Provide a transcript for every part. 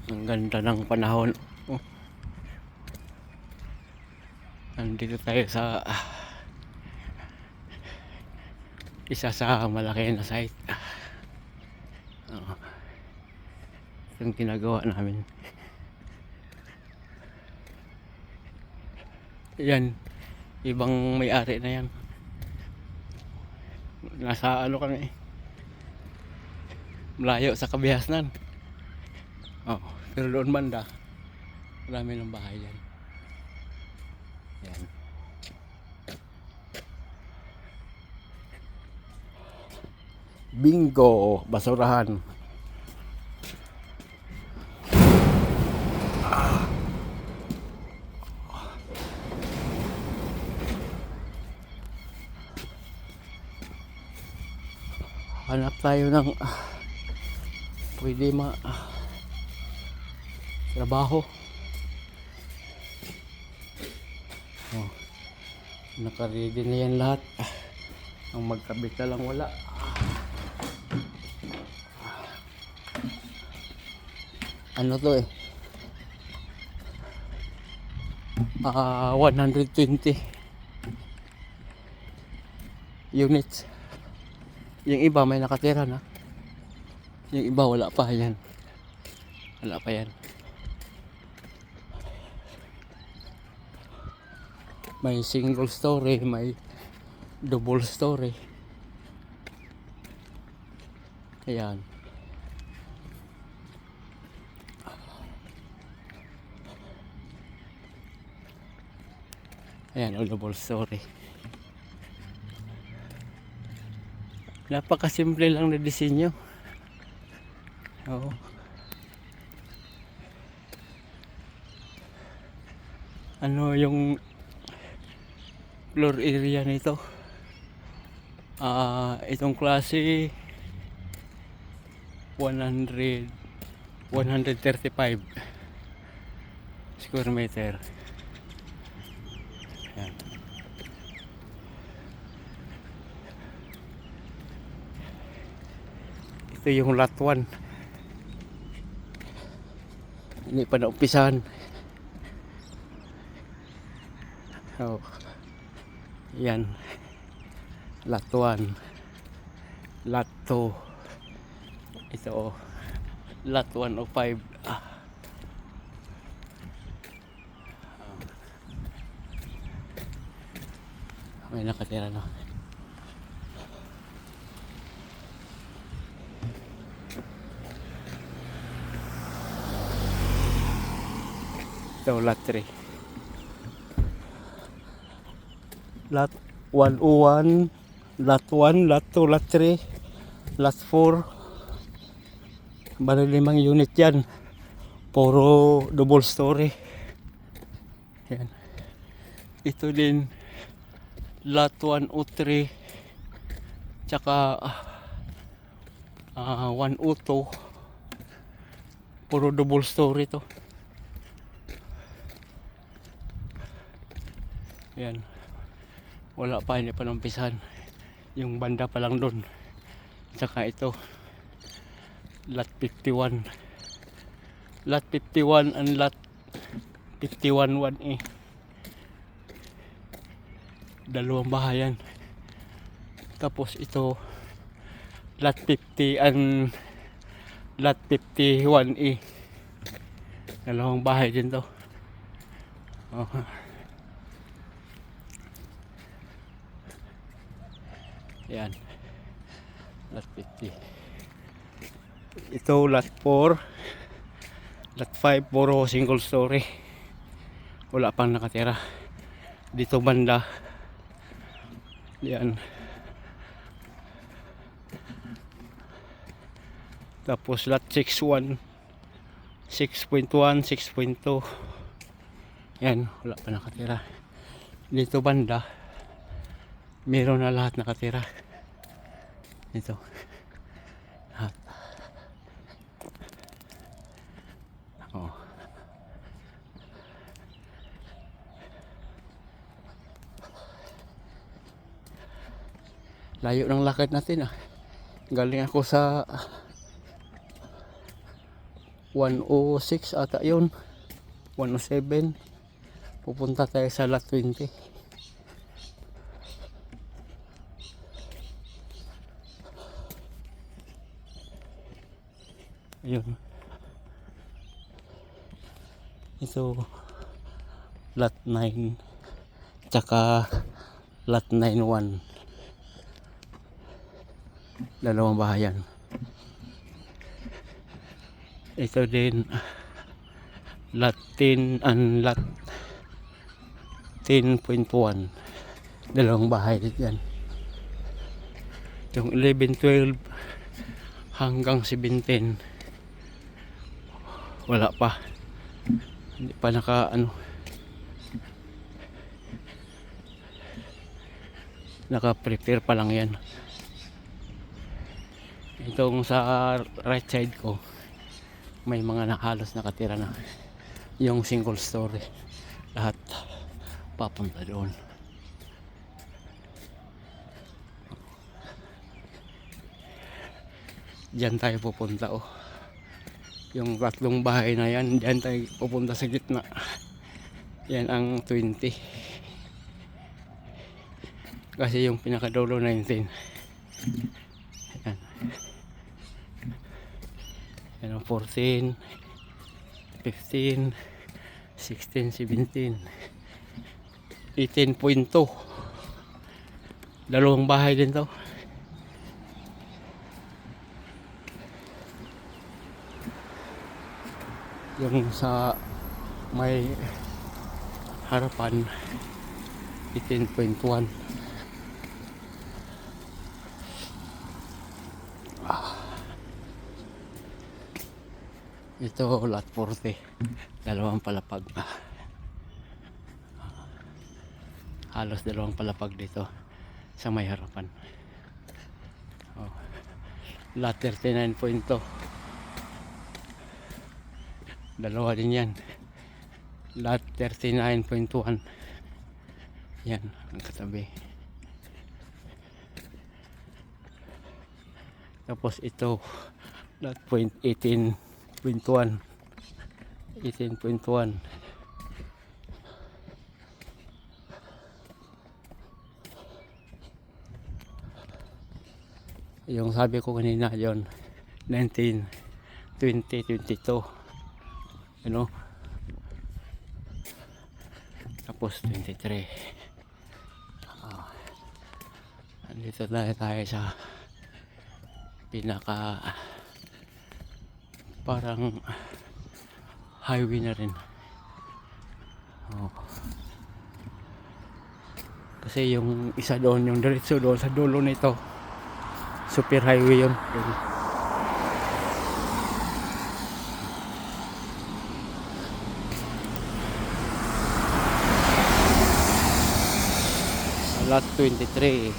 Ang ganda ng panahon. Oh, nandito tayo sa isa sa malaki na site. Oh, yung ginagawa namin. Yan, ibang may-ari na yan. Nasa ano kami, malayo sa Kabihasnan. Oh, pero doon banda, marami ng bahay yan. Yan. Bingo, basurahan. Hanap tayo ng pwede trabaho. Oh, naka-ready na yan lahat. Ang magkabit na lang wala. Ano to 120 units. Yung iba may nakatira na. Yung iba wala pa yan. Wala pa yan. May single story, may double story. Ayan. Ayan, double story. Napakasimple lang na disenyo. Oo. Ano yung floor area nito? Itong klase 135 square meter. Ayan. Ito yung lot 1. Hindi pa naumpisahan. Oh. Yan. Lot 1. Lot 2. Ito lot 105. May nakatira na. Ito lot 3. Lot 101, lot 1, lot 2, lot 3, lot 4. Bali 5 unit yan. Puro double story. Yan. Ito din lot 103 tsaka 102. Puro double story to. Yan. Wala pa, hindi pa nampisahan. Yung banda pa lang doon. Tsaka ito lot 51. Lot 51 and lot 51 1A. Dalawang bahayan. Tapos ito lot 50 and lot 51A. Dalawang bahay din to. Yan. Lot 50. Ito lot 4. Lot 5 puro single story. Wala pang nakatira. Dito banda. Yan. Tapos lot 6.1, 6.1, 6.2. Yan, wala pa nakatira. Dito banda meron na lahat nakatira. Ito lahat. Oh. Layo ng lakad natin Galing ako sa 106 ata yun, 107. Pupunta tayo sa lot 20. Ayun, ito lot 9 tsaka lot 9-1, dalawang bahayan. Ito din lot 10 and lot 10.1, dalawang bahay din yan. Yung 11-12 hanggang 17 wala pa, hindi pa naka-prepare pa lang yan. Itong sa right side ko may mga halos nakatira na, yung single story lahat papunta doon. Diyan tayo pupunta, oh. Yung tatlong bahay na yan, diyan tayo pupunta sa gitna. Yan ang 20. Kasi yung pinakadulo 19. Yan. Yan ang 14, 15, 16, 17, 18.2. Dalawang bahay din to. Yung sa may harapan 18.1. Ito lot 40, dalawang palapag. Halos dalawang palapag dito sa may harapan. Oh. Lot 39.2, dalawa din yan. Lot 39.1, yan ang katabi. Tapos ito lot 18.1, 18.1. Yung sabi ko kanina yon 19, 20, 22, you know, tapos 23. Andito tayo sa pinaka parang highway na rin. Kasi yung isa doon, yung diretso doon sa dulo nito, super highway yun. Lot 23.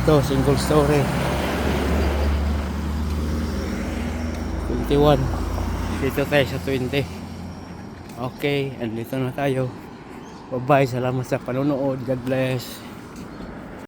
Ito single story 21. Dito tayo sa 20. Okay, andito na tayo. Bye bye, salamat sa panonood. God bless.